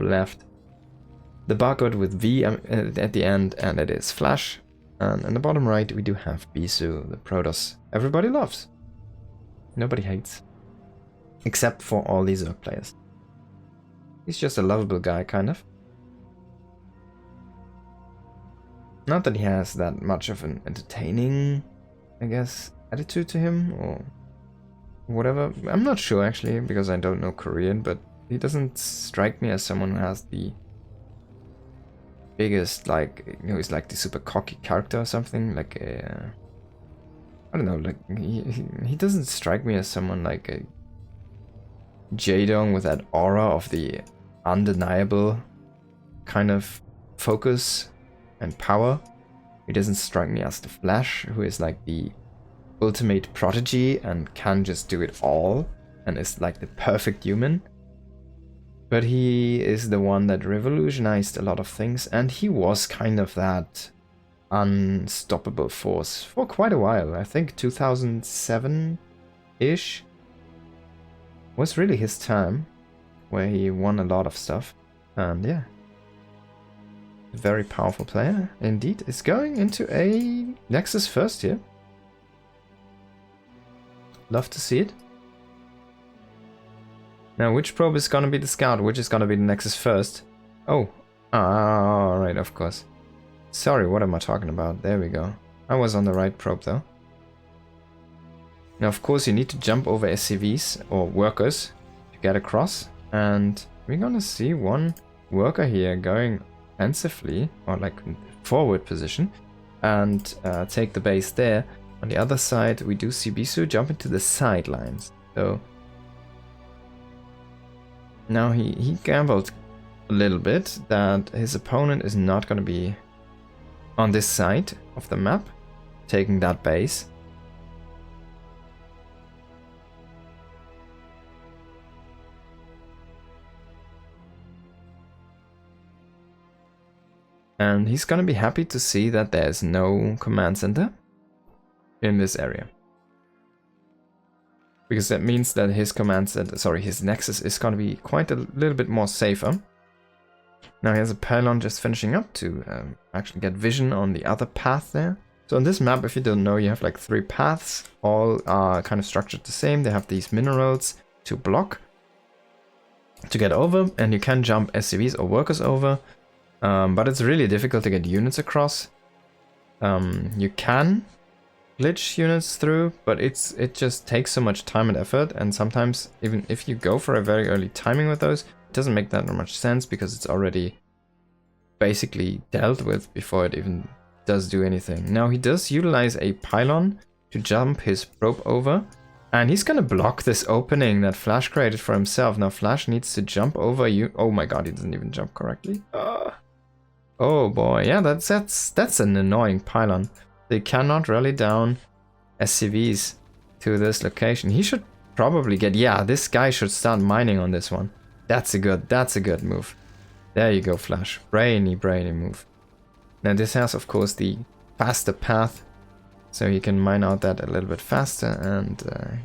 left. The barcode with V at the end, and it is Flash. And in the bottom right, we do have Bisu, the Protoss everybody loves. Nobody hates. Except for all these Zerg players. He's just a lovable guy, kind of. Not that he has that much of an entertaining, I guess, attitude to him, or whatever. I'm not sure, actually, because I don't know Korean, but he doesn't strike me as someone who has the biggest, like, you know, he's like the super cocky character or something, like a, I don't know, like, he doesn't strike me as someone like a Jaedong with that aura of the undeniable kind of focus and power. He doesn't strike me as the Flash, who is like the ultimate prodigy and can just do it all and is like the perfect human. But he is the one that revolutionized a lot of things, and he was kind of that unstoppable force for quite a while. I think 2007-ish was really his time, where he won a lot of stuff. And yeah, a very powerful player indeed is going into a Nexus first here. Love to see it. Now, which probe is gonna be the scout? Which is gonna be the Nexus first? Oh, right, of course. Sorry, what am I talking about? There we go. I was on the right probe though. Now, of course, you need to jump over SCVs or workers to get across, and we're gonna see one worker here going offensively, or like forward position, and take the base there. On the other side, we do see Bisu jumping to the sidelines. So now he gambled a little bit that his opponent is not going to be on this side of the map, taking that base. And he's going to be happy to see that there's no command center in this area. Because that means that his command center, sorry, his Nexus is going to be quite a little bit more safer. Now he has a pylon just finishing up to actually get vision on the other path there. So on this map, if you don't know, you have like 3 paths. All are kind of structured the same. They have these minerals to block to get over, and you can jump SCVs or workers over. But it's really difficult to get units across. You can glitch units through, but it just takes so much time and effort, and sometimes even if you go for a very early timing with those, it doesn't make that much sense because it's already basically dealt with before it even does do anything. Now he does utilize a pylon to jump his probe over, and he's gonna block this opening that Flash created for himself. Now Flash needs to jump over you. Oh my god, he doesn't even jump correctly. Oh boy, yeah, that's an annoying pylon. They cannot rally down SCVs to this location. He should probably get, yeah, this guy should start mining on this one. That's a good move. There you go, Flash. Brainy move. Now this has, of course, the faster path, so he can mine out that a little bit faster and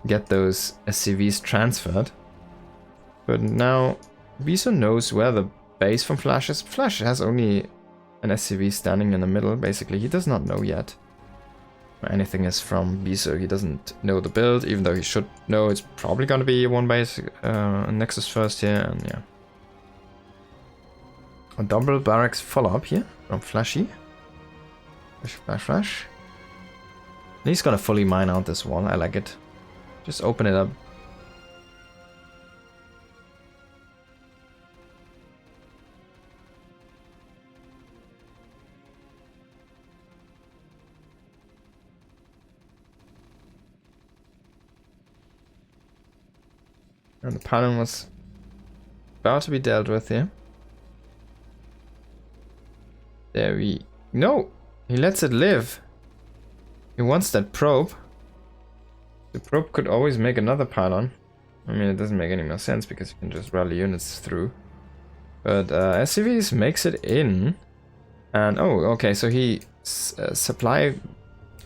get those SCVs transferred. But now Bisu knows where the base from Flash is. Flash has only an SCV standing in the middle, basically. He does not know yet where anything is from Bisu. He doesn't know the build, even though he should know it's probably going to be one base Nexus first here, and yeah. A double barracks follow-up here from Flashy. Flash. He's gonna fully mine out this wall. I like it. Just open it up. And the pylon was about to be dealt with here. There we... No! He lets it live. He wants that probe. The probe could always make another pylon. I mean, it doesn't make any more sense because you can just rally units through. But SCVs makes it in. And, oh, okay, so he supply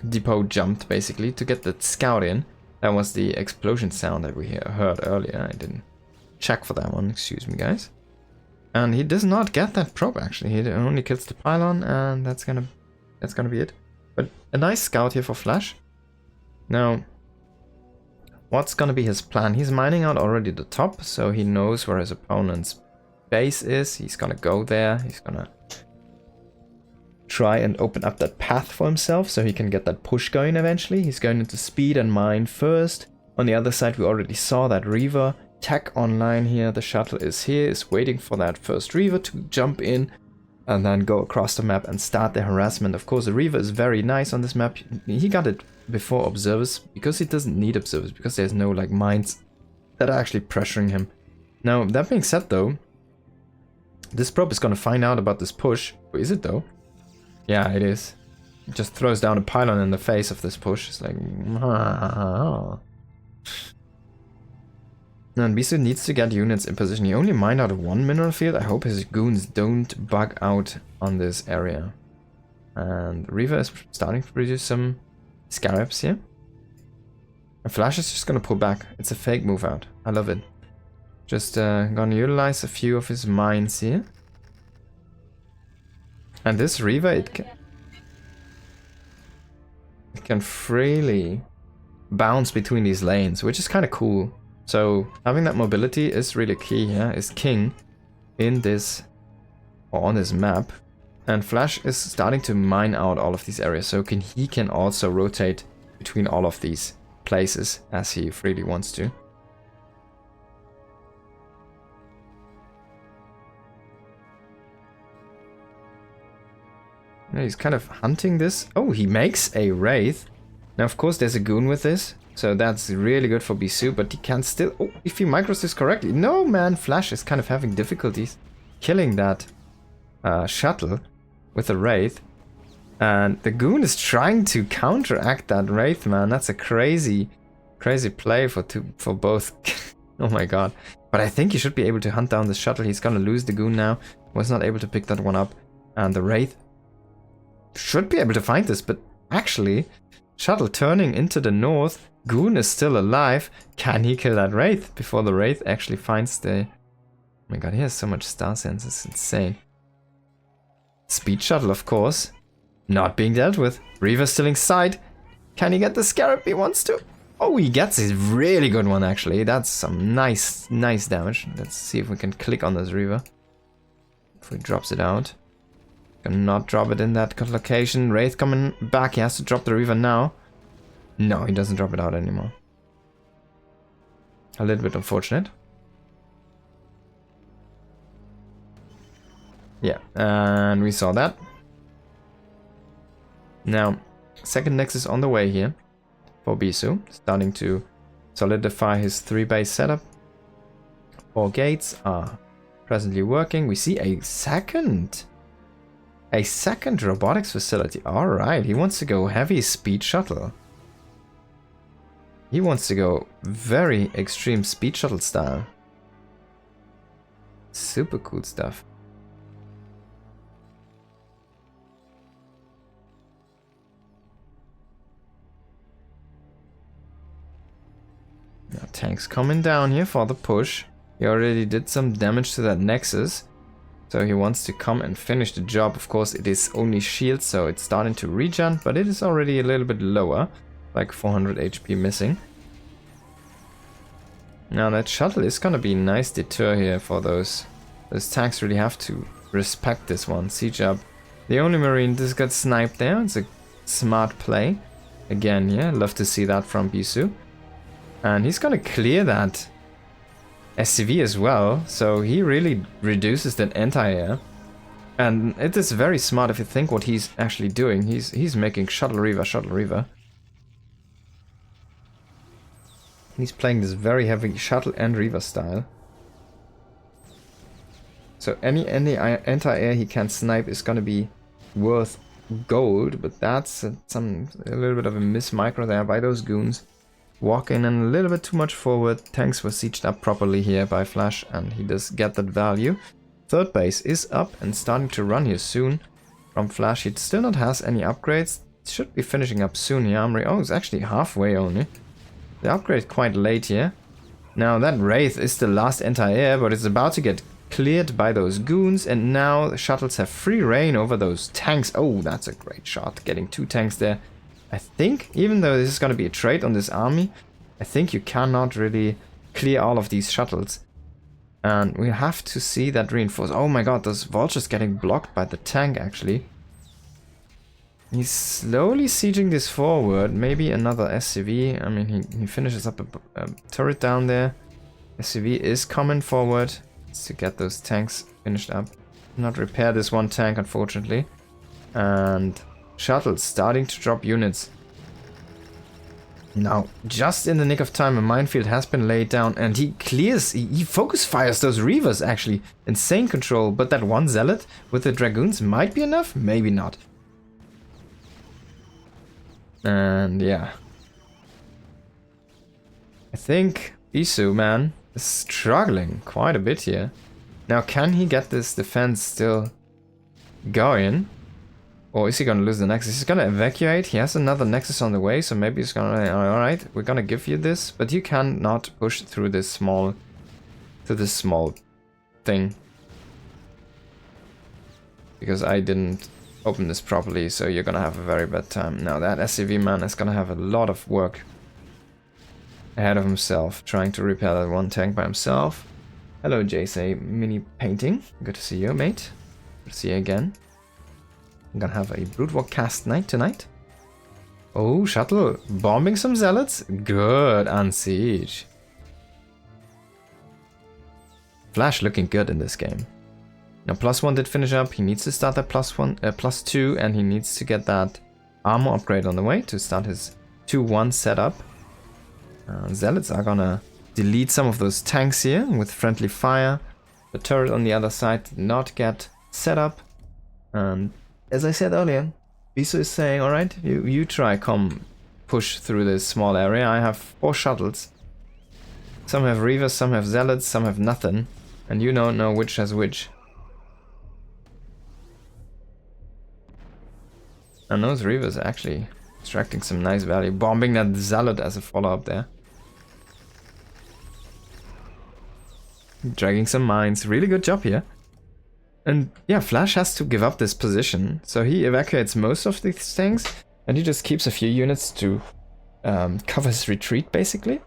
depot jumped, basically, to get the scout in. That was the explosion sound that we heard earlier. I didn't check for that one, excuse me, guys. And he does not get that probe actually. He only kills the pylon, and that's gonna be it. But a nice scout here for Flash. Now, what's gonna be his plan? He's mining out already the top, so he knows where his opponent's base is. He's gonna go there. He's gonna try and open up that path for himself so he can get that push going eventually. He's going into speed and mine first. On the other side, we already saw that Reaver tech online here. The shuttle is here, is waiting for that first Reaver to jump in and then go across the map and start the harassment. Of course, the Reaver is very nice on this map. He got it before observers because he doesn't need observers, because there's no like mines that are actually pressuring him. Now, that being said though, this probe is gonna find out about this push. Is it though? Yeah, it is. It just throws down a pylon in the face of this push. It's like... And Bisu needs to get units in position. He only mined out one mineral field. I hope his goons don't bug out on this area. And Reaver is starting to produce some scarabs here. And Flash is just gonna pull back. It's a fake move out. I love it. Just gonna utilize a few of his mines here. And this Reaver, it can freely bounce between these lanes, which is kind of cool. So having that mobility is really key here, is king in this, or on this map. And Flash is starting to mine out all of these areas, so he can also rotate between all of these places as he freely wants to. Now he's kind of hunting this. Oh, he makes a Wraith. Now of course there's a goon with this, so that's really good for Bisu, but he can still... Oh, if he micros this correctly... No man, Flash is kind of having difficulties killing that shuttle with a Wraith. And the goon is trying to counteract that Wraith, man. That's a crazy play for both. Oh my god. But I think he should be able to hunt down the shuttle. He's gonna lose the goon now. Was not able to pick that one up. And the Wraith should be able to find this, but actually... Shuttle turning into the north. Goon is still alive. Can he kill that Wraith before the Wraith actually finds the... Oh my god, he has so much star sense. It's insane. Speed shuttle, of course. Not being dealt with. Reaver still inside. Can he get the scarab he wants to? Oh, he gets a really good one, actually. That's some nice damage. Let's see if we can click on this Reaver. If he drops it out. Cannot drop it in that location. Wraith coming back. He has to drop the Reaver now. No, he doesn't drop it out anymore. A little bit unfortunate. Yeah, and we saw that. Now, second Nexus on the way here for Bisu. Starting to solidify his 3-base setup. 4 gates are presently working. We see a second robotics facility. Alright, he wants to go heavy speed shuttle. He wants to go very extreme speed shuttle style. Super cool stuff. Now tanks coming down here for the push. He already did some damage to that Nexus. So he wants to come and finish the job. Of course, it is only shield, so it's starting to regen, but it is already a little bit lower, like 400 HP missing. Now that shuttle is gonna be a nice deter here for those. Those tanks really have to respect this one. Siege up. The only Marine just got sniped there. It's a smart play. Again, yeah, love to see that from Bisu. And he's gonna clear that SCV as well, so he really reduces that anti-air. And it is very smart if you think what he's actually doing. He's making Shuttle Reaver. He's playing this very heavy Shuttle and Reaver style. So any anti-air he can snipe is gonna be worth gold, but that's a little bit of a miss micro there by those goons. Walking in a little bit too much forward. Tanks were sieged up properly here by Flash, and he does get that value. Third base is up and starting to run here soon. From Flash, he still not has any upgrades. Should be finishing up soon here. Oh, it's actually halfway only. The upgrade quite late here. Now that Wraith is the last anti-air, but it's about to get cleared by those goons, and now the shuttles have free reign over those tanks. Oh, that's a great shot, getting 2 tanks there. I think, even though this is going to be a trait on this army, I think you cannot really clear all of these shuttles. And we have to see that reinforce. Oh my god, those vultures getting blocked by the tank, actually. He's slowly sieging this forward. Maybe another SCV. I mean, he finishes up a turret down there. SCV is coming forward to get those tanks finished up. Not repair this one tank, unfortunately. And shuttles starting to drop units. Now, just in the nick of time, a minefield has been laid down, and he clears, he focus fires those Reavers, actually. Insane control, but that one Zealot with the Dragoons might be enough? Maybe not. And yeah. I think Bisu, man, is struggling quite a bit here. Now, can he get this defense still going? Or is he gonna lose the Nexus? He's gonna evacuate. He has another Nexus on the way, so maybe he's gonna... Alright, we're gonna give you this, but you cannot push through this small... thing. Because I didn't open this properly, so you're gonna have a very bad time. Now that SCV man is gonna have a lot of work ahead of himself, trying to repair that one tank by himself. Hello, JC Mini Painting. Good to see you, mate. Good to see you again. I'm gonna have a Broodwar cast night tonight. Oh, shuttle bombing some zealots. Good on siege. Flash looking good in this game. Now +1 did finish up. He needs to start that +2, and he needs to get that armor upgrade on the way to start his 2-1 setup. Zealots are gonna delete some of those tanks here with friendly fire. The turret on the other side did not get set up. And as I said earlier, Bisu is saying, alright, you try, come push through this small area. I have 4 shuttles. Some have Reavers, some have Zealots, some have nothing. And you don't know which has which. And those Reavers are actually extracting some nice value. Bombing that Zealot as a follow-up there. Dragging some mines. Really good job here. And yeah, Flash has to give up this position. So he evacuates most of these things. And he just keeps a few units to cover his retreat, basically.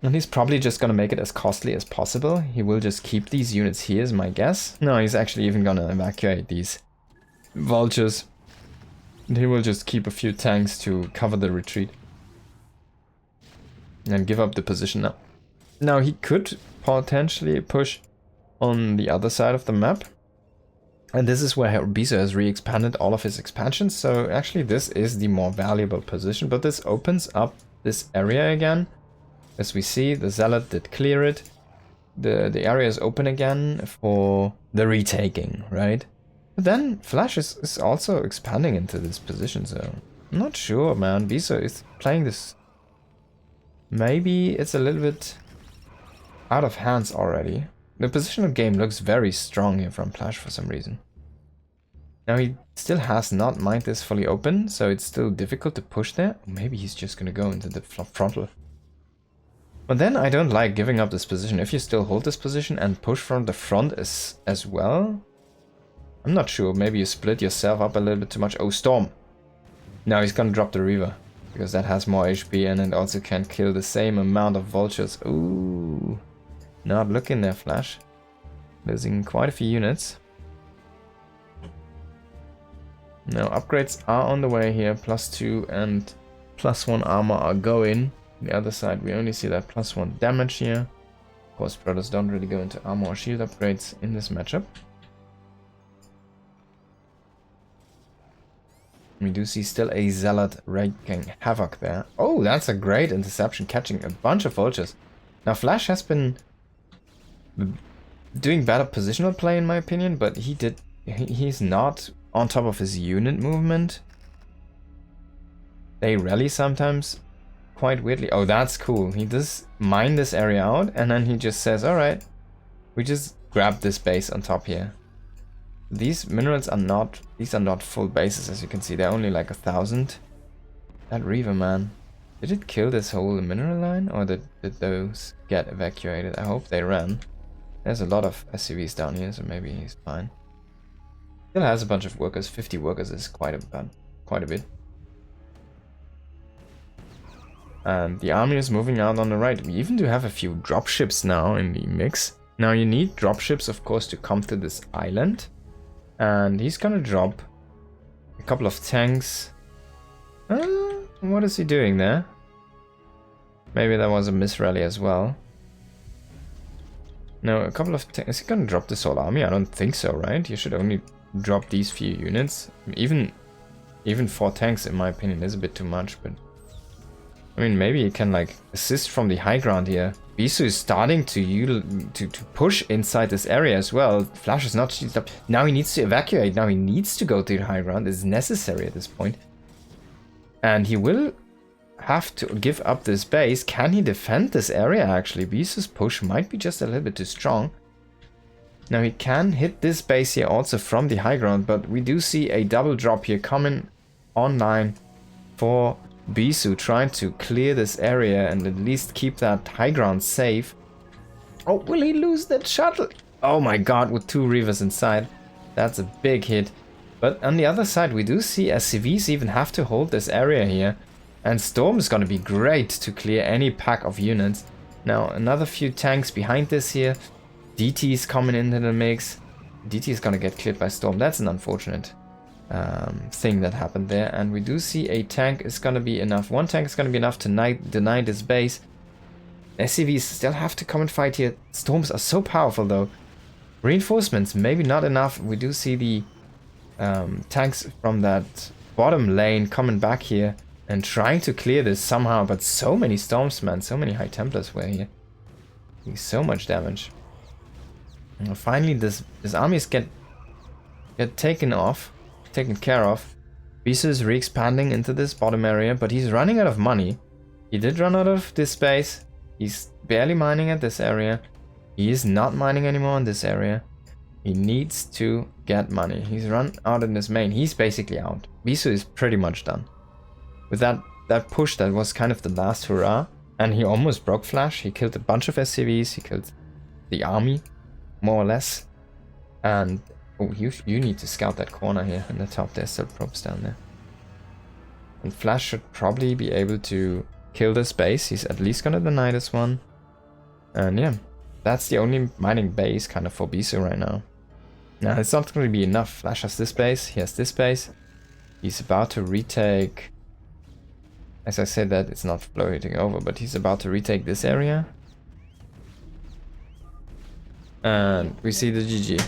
And he's probably just gonna make it as costly as possible. He will just keep these units here, is my guess. No, he's actually even gonna evacuate these vultures. And he will just keep a few tanks to cover the retreat. And give up the position now. Now he could potentially push on the other side of the map. And this is where Bisu has re-expanded all of his expansions. So actually this is the more valuable position. But this opens up this area again. As we see, the Zealot did clear it. The area is open again for the retaking, right? But then Flash is also expanding into this position, so I'm not sure, man. Bisu is playing this. Maybe it's a little bit out of hands already. The positional game looks very strong here from Flash for some reason. Now he still has not mined this fully open, so it's still difficult to push there. Maybe he's just gonna go into the frontal. But then I don't like giving up this position. If you still hold this position and push from the front as well, I'm not sure. Maybe you split yourself up a little bit too much. Oh, Storm. Now he's gonna drop the Reaver, because that has more HP and it also can kill the same amount of vultures. Ooh. Not looking there, Flash. Losing quite a few units. Now upgrades are on the way here. +2 and +1 armor are going. On the other side we only see that +1 damage here. Of course, brothers don't really go into armor or shield upgrades in this matchup. We do see still a Zealot wreaking havoc there. Oh, that's a great interception, catching a bunch of vultures. Now Flash has been doing better positional play in my opinion, but he's not on top of his unit movement. They rally sometimes quite weirdly. Oh, that's cool. He does mine this area out and then he just says, alright, we just grab this base on top here. These minerals are not, these are not full bases, as you can see. They're only like 1,000. That Reaver, man. Did it kill this whole mineral line, or did those get evacuated? I hope they ran. There's a lot of SCVs down here, so maybe he's fine. Still has a bunch of workers. 50 workers is quite a bit. And the army is moving out on the right. We even do have a few dropships now in the mix. Now you need dropships, of course, to come to this island. And he's gonna drop a couple of tanks. What is he doing there? Maybe that was a misrally as well. No, a couple of tanks. Is he gonna drop this whole army? I don't think so, right? You should only drop these few units. Even 4 tanks, in my opinion, is a bit too much, but I mean, maybe you can like assist from the high ground here. Bisu is starting to push inside this area as well. Flash is not shielded up. Now he needs to evacuate. Now he needs to go to the high ground. It's necessary at this point. And he will have to give up this base. Can he defend this area actually? Bisu's push might be just a little bit too strong. Now he can hit this base here also from the high ground, but we do see a double drop here coming online for Bisu, trying to clear this area and at least keep that high ground safe. Oh, will he lose that shuttle? Oh my god, with 2 Reavers inside. That's a big hit. But on the other side, we do see SCVs even have to hold this area here. And Storm is going to be great to clear any pack of units. Now, another few tanks behind this here. DT is coming into the mix. DT is going to get cleared by Storm. That's an unfortunate thing that happened there. And we do see a tank is going to be enough. 1 tank is going to be enough to deny this base. SCVs still have to come and fight here. Storms are so powerful though. Reinforcements, maybe not enough. We do see the tanks from that bottom lane coming back here and trying to clear this somehow. But so many Storms, man. So many High Templars were here. Doing so much damage. And finally, this armies get taken care of. Bisu is re-expanding into this bottom area, but he's running out of money. He did run out of this space. He's barely mining at this area. He is not mining anymore in this area. He needs to get money. He's run out in this main. He's basically out. Bisu is pretty much done. With that push, that was kind of the last hurrah. And he almost broke Flash. He killed a bunch of SCVs. He killed the army, more or less. And oh, you need to scout that corner here in the top. There's still probes down there. And Flash should probably be able to kill this base. He's at least gonna deny this one. And yeah, that's the only mining base kind of for Bisu right now. Now it's not going to be enough. Flash has this base. He has this base. He's about to retake. As I said that, it's not floating over, but he's about to retake this area. And we see the GG.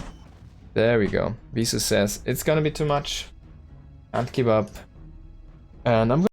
There we go. Bisu says, it's gonna be too much. Can't keep up. And I'm